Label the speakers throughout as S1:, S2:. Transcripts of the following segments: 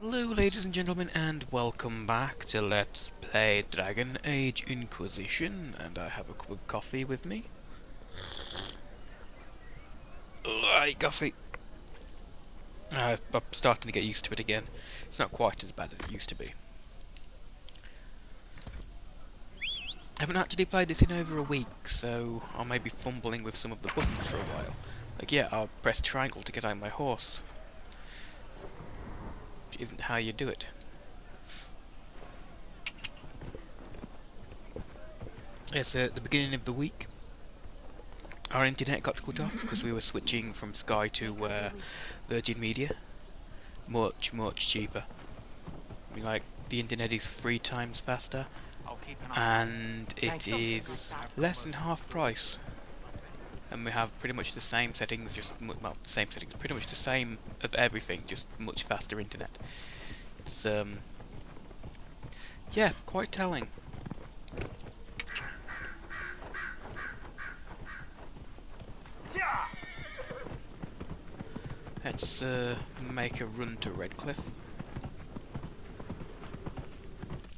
S1: Hello ladies and gentlemen, and welcome back to Let's Play Dragon Age Inquisition, and I have a cup of coffee with me. Right, coffee. I'm starting to get used to it again. It's not quite as bad as it used to be. I haven't actually played this in over a week, so I may be fumbling with some of the buttons for a while. Like, yeah, I'll press triangle to get on my horse. Which isn't how you do it. It's at the beginning of the week. Our internet got cut off because we were switching from Sky to Virgin Media. Much cheaper. I mean, like, the internet is 3 times faster, and it is less than half price. And we have pretty much the same settings, well, same settings, pretty much the same of everything, just much faster internet. It's yeah, quite telling. Let's make a run to Redcliff.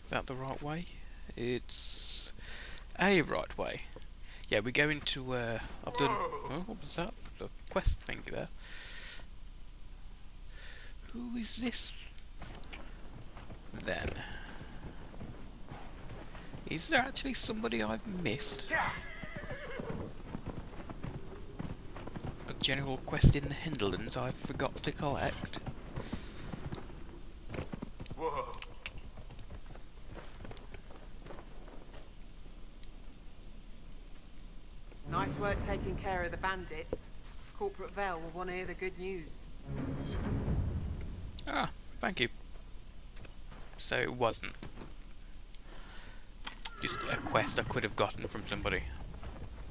S1: Is that the right way? It's a right way. Yeah, we're going to, I've done, oh, what was that? The quest thing there. Who is this? Then. Is there actually somebody I've missed? A general quest in the Hinterlands I forgot to collect?
S2: Whoa.
S3: Nice work taking care of the bandits. Corporate Vale will want to hear the good news.
S1: Ah, thank you. So it wasn't just a quest I could have gotten from somebody.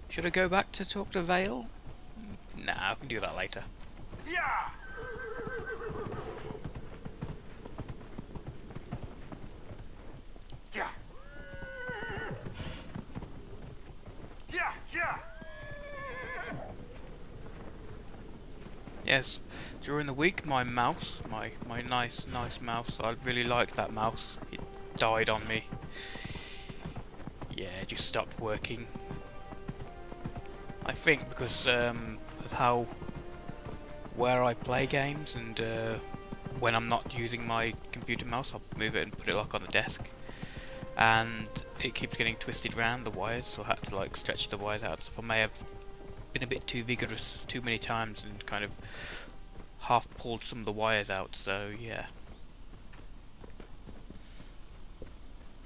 S1: Should I go back to talk to Vale? Nah, I can do that later.
S2: Yeah. Yeah. Yeah. Yeah.
S1: Yes, during the week my mouse, my nice mouse, I really liked that mouse. It died on me. Yeah, it just stopped working. I think because of how where I play games, and when I'm not using my computer mouse, I'll move it and put it like on the desk, and it keeps getting twisted round the wires, so I had to like stretch the wires out. So I may have been a bit too vigorous too many times and kind of half pulled some of the wires out, so yeah.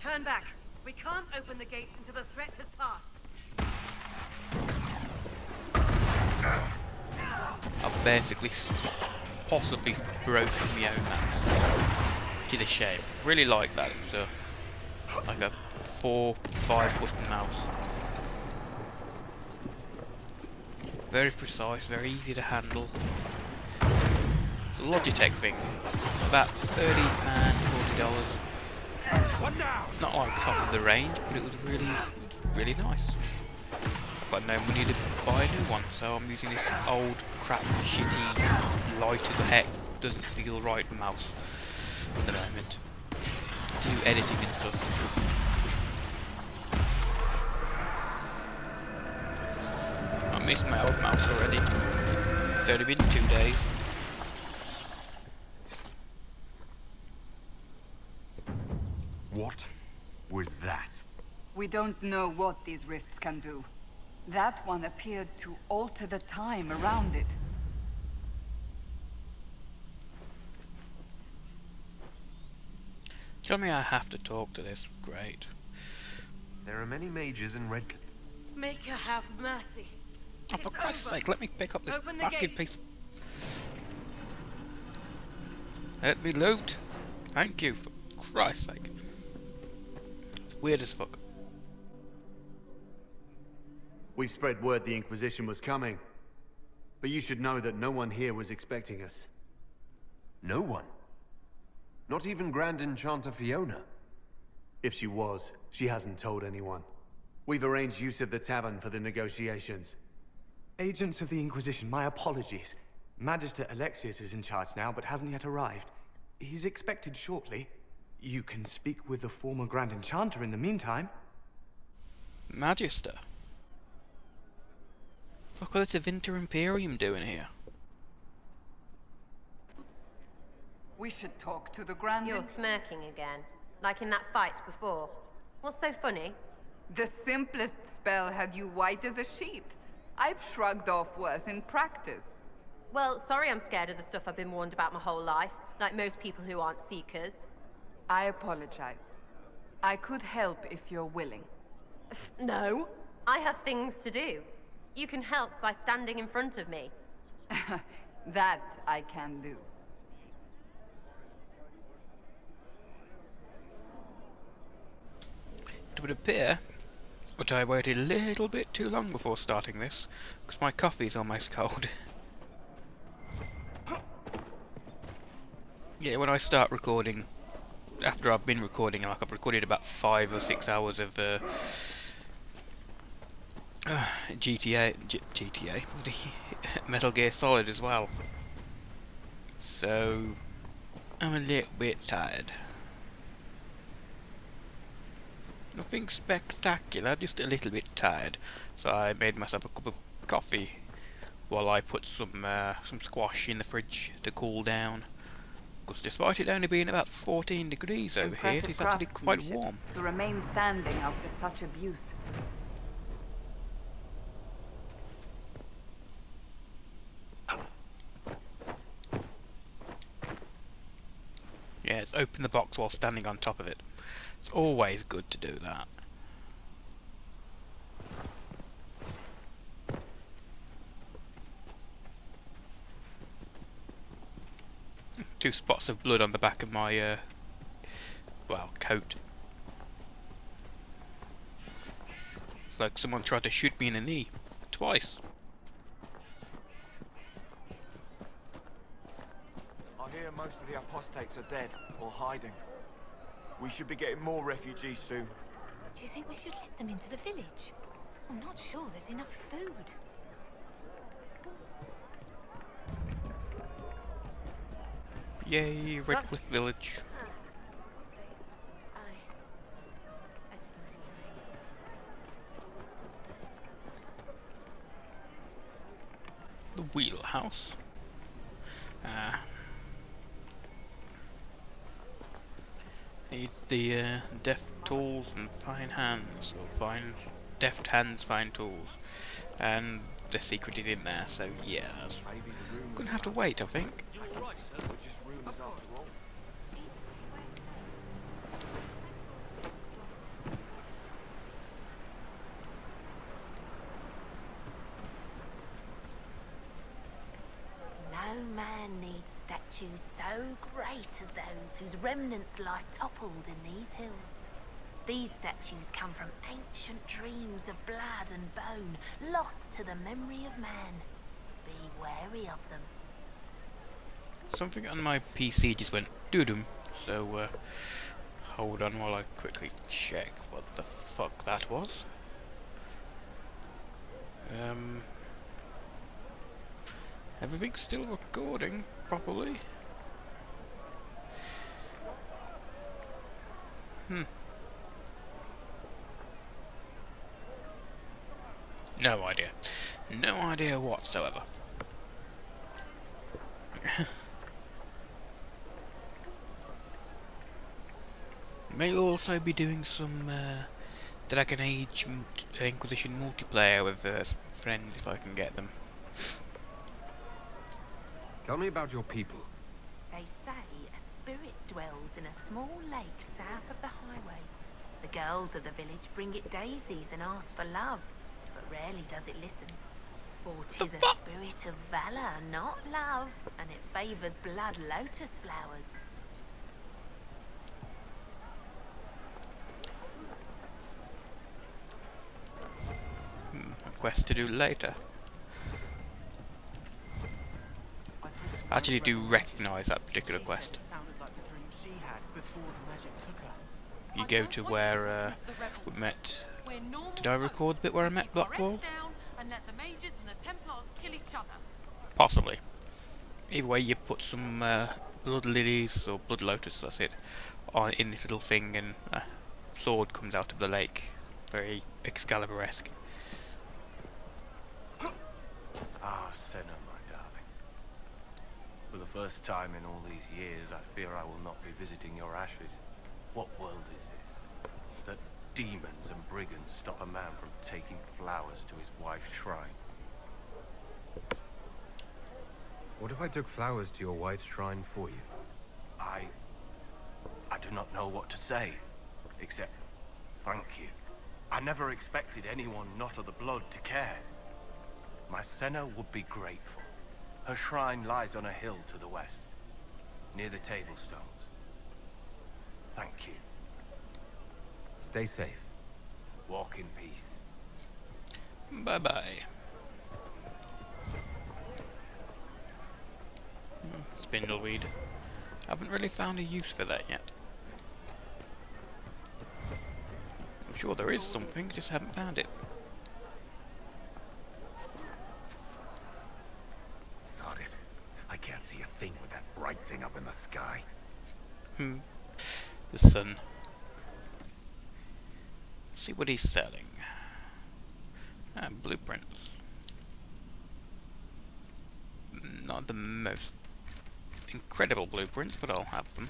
S4: Turn back. We can't open the gates until the threat has passed.
S1: I've basically possibly broken my own mouse, which is a shame. Really like that. It's like a 4-5 button mouse. Very precise, very easy to handle. It's a Logitech thing. About $30 and $40. Not like top of the range, but it was really nice. I've got no money to buy a new one, so I'm using this old, crap, shitty, light as heck, doesn't feel right mouse at the moment to do editing and stuff. I missed my old mouse already. It's only been 2 days.
S2: What was that?
S5: We don't know what these rifts can do. That one appeared to alter the time around it.
S1: Tell me I have to talk to this. Great.
S2: There are many mages in Redcliff.
S4: Make her have mercy.
S1: Oh, for
S4: It's
S1: Christ's
S4: over.
S1: sake, let me pick up this
S4: Open the
S1: fucking
S4: gate.
S1: piece. Let me loot. Thank you, for Christ's sake. It's weird as fuck.
S6: We've spread word the Inquisition was coming. But you should know that no one here was expecting us.
S2: No one. Not even Grand Enchanter Fiona.
S6: If she was, she hasn't told anyone. We've arranged use of the tavern for the negotiations.
S7: Agents of the Inquisition, my apologies. Magister Alexius is in charge now, but hasn't yet arrived. He's expected shortly. You can speak with the former Grand Enchanter in the meantime.
S1: Magister? Fuck all this Vinter Imperium doing here?
S5: We should talk to the Grand...
S8: You're smirking again, like in that fight before. What's so funny?
S5: The simplest spell had you white as a sheet. I've shrugged off worse in practice.
S8: Well, sorry I'm scared of the stuff I've been warned about my whole life, like most people who aren't seekers.
S5: I apologize. I could help if you're willing.
S8: No, I have things to do. You can help by standing in front of me.
S5: That I can do.
S1: It would appear that I waited a little bit too long before starting this, because my coffee's almost cold. Yeah, when I start recording, after I've been recording, like I've recorded about 5 or 6 hours of GTA, Metal Gear Solid as well. So, I'm a little bit tired. Nothing spectacular, just a little bit tired. So I made myself a cup of coffee while I put some squash in the fridge to cool down. Because despite it only being about 14 degrees over here, it's actually quite warm.
S5: To remain standing after such abuse.
S1: Yes, open the box while standing on top of it. It's always good to do that. Two spots of blood on the back of my, well, coat. It's like someone tried to shoot me in the knee. Twice.
S9: I hear most of the apostates are dead or hiding. We should be getting more refugees soon.
S10: Do you think we should let them into the village? I'm not sure there's enough food.
S1: Yay, Redcliff village.
S10: We'll see. I suppose you're right.
S1: The wheelhouse. Needs the deft tools and fine hands, or fine deft hands, fine tools, and the secret is in there. So yeah, that's gonna have to wait, I think.
S10: No man needs statues so great as those whose remnants lie toppled in these hills. These statues come from ancient dreams of blood and bone, lost to the memory of man. Be wary of them.
S1: Something on my PC just went doo-doom, so hold on while I quickly check what the fuck that was. Everything's still recording properly. No idea. No idea whatsoever. May also be doing some Dragon Age Inquisition multiplayer with some friends if I can get them.
S2: Tell me about your people.
S10: They say a spirit dwells in a small lake south of the highway. The girls of the village bring it daisies and ask for love, but rarely does it listen. For 'tis a spirit of valor, not love, and it favours blood lotus flowers.
S1: A quest to do later. I actually do recognise that particular quest. You go to where we met. Did I record the bit where I met Blackwall? Possibly. Either way, you put some blood lilies, or blood lotus, that's it, on in this little thing, and a sword comes out of the lake. Very Excalibur-esque.
S11: Ah, Senna, my darling. For the first time in all these years, I fear I will not be visiting your ashes. What world is this? That demons and brigands stop a man from taking flowers to his wife's shrine.
S2: What if I took flowers to your wife's shrine for you?
S11: I do not know what to say, except thank you. I never expected anyone not of the blood to care. My Senna would be grateful. Her shrine lies on a hill to the west, near the table stones. Thank you.
S2: Stay safe.
S11: Walk in peace.
S1: Bye-bye. Spindleweed. Haven't really found a use for that yet. I'm sure there is something, just haven't found it.
S11: Sod it. I can't see a thing with that bright thing up in the sky.
S1: The sun. See what he's selling. Blueprints. Not the most incredible blueprints, but I'll have them.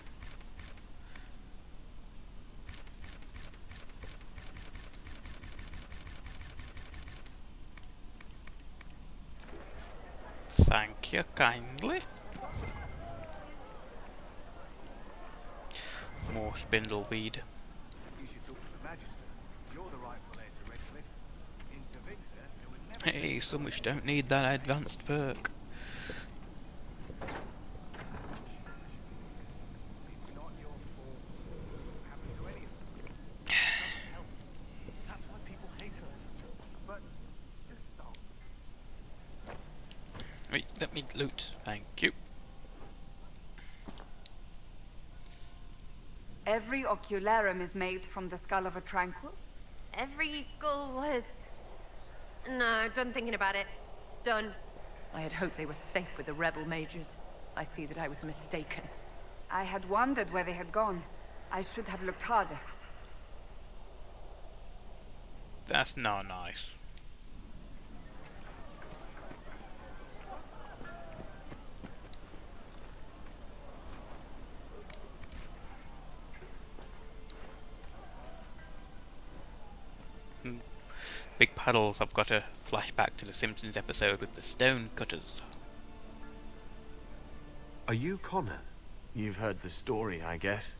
S1: Thank you kindly. More spindleweed.
S6: You should talk to the Magister. You're the rightful heir to Redcliff. Into Winter, it would never...
S1: Hey, some which don't need that advanced perk.
S6: It's not your fault. It happened to any of us. Help. That's why people hate us. But just stop.
S1: Wait, let me loot. Thank you.
S5: Every ocularum is made from the skull of a tranquil?
S8: Every skull was... No, done thinking about it. Done.
S3: I had hoped they were safe with the rebel mages. I see that I was mistaken.
S5: I had wondered where they had gone. I should have looked harder.
S1: That's not nice. Big puddles, I've got a flashback to the Simpsons episode with the stone cutters.
S2: Are you Connor?
S7: You've heard the story, I guess.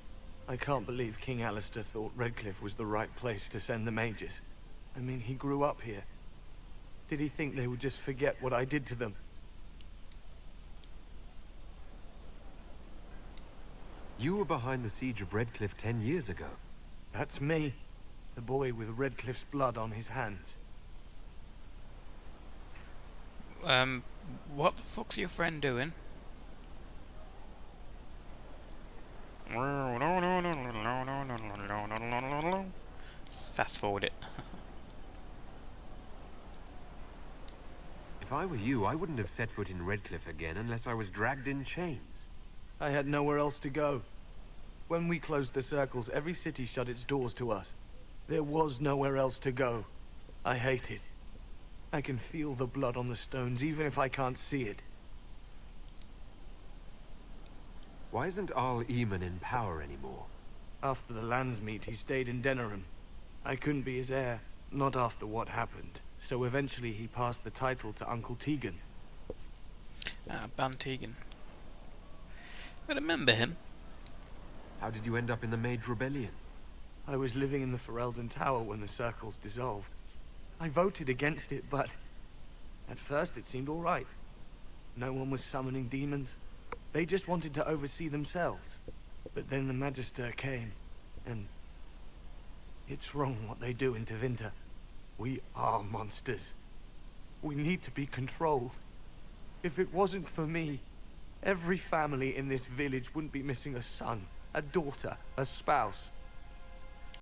S7: I can't believe King Alistair thought Redcliff was the right place to send the mages. I mean, he grew up here. Did he think they would just forget what I did to them?
S2: You were behind the siege of Redcliff 10 years ago.
S7: That's me. The boy with Redcliff's blood on his hands.
S1: What the fuck's your friend doing? Fast forward it.
S2: If I were you, I wouldn't have set foot in Redcliff again unless I was dragged in chains.
S7: I had nowhere else to go. When we closed the circles, every city shut its doors to us. There was nowhere else to go. I hate it. I can feel the blood on the stones, even if I can't see it.
S2: Why isn't Arl Eamon in power anymore?
S7: After the Landsmeet, he stayed in Denerim. I couldn't be his heir, not after what happened. So eventually he passed the title to Uncle Tegan.
S1: Ban Tegan. I remember him.
S2: How did you end up in the Mage Rebellion?
S7: I was living in the Ferelden Tower when the circles dissolved. I voted against it, but at first it seemed all right. No one was summoning demons. They just wanted to oversee themselves. But then the Magister came, and it's wrong what they do in Tevinter. We are monsters. We need to be controlled. If it wasn't for me, every family in this village wouldn't be missing a son, a daughter, a spouse.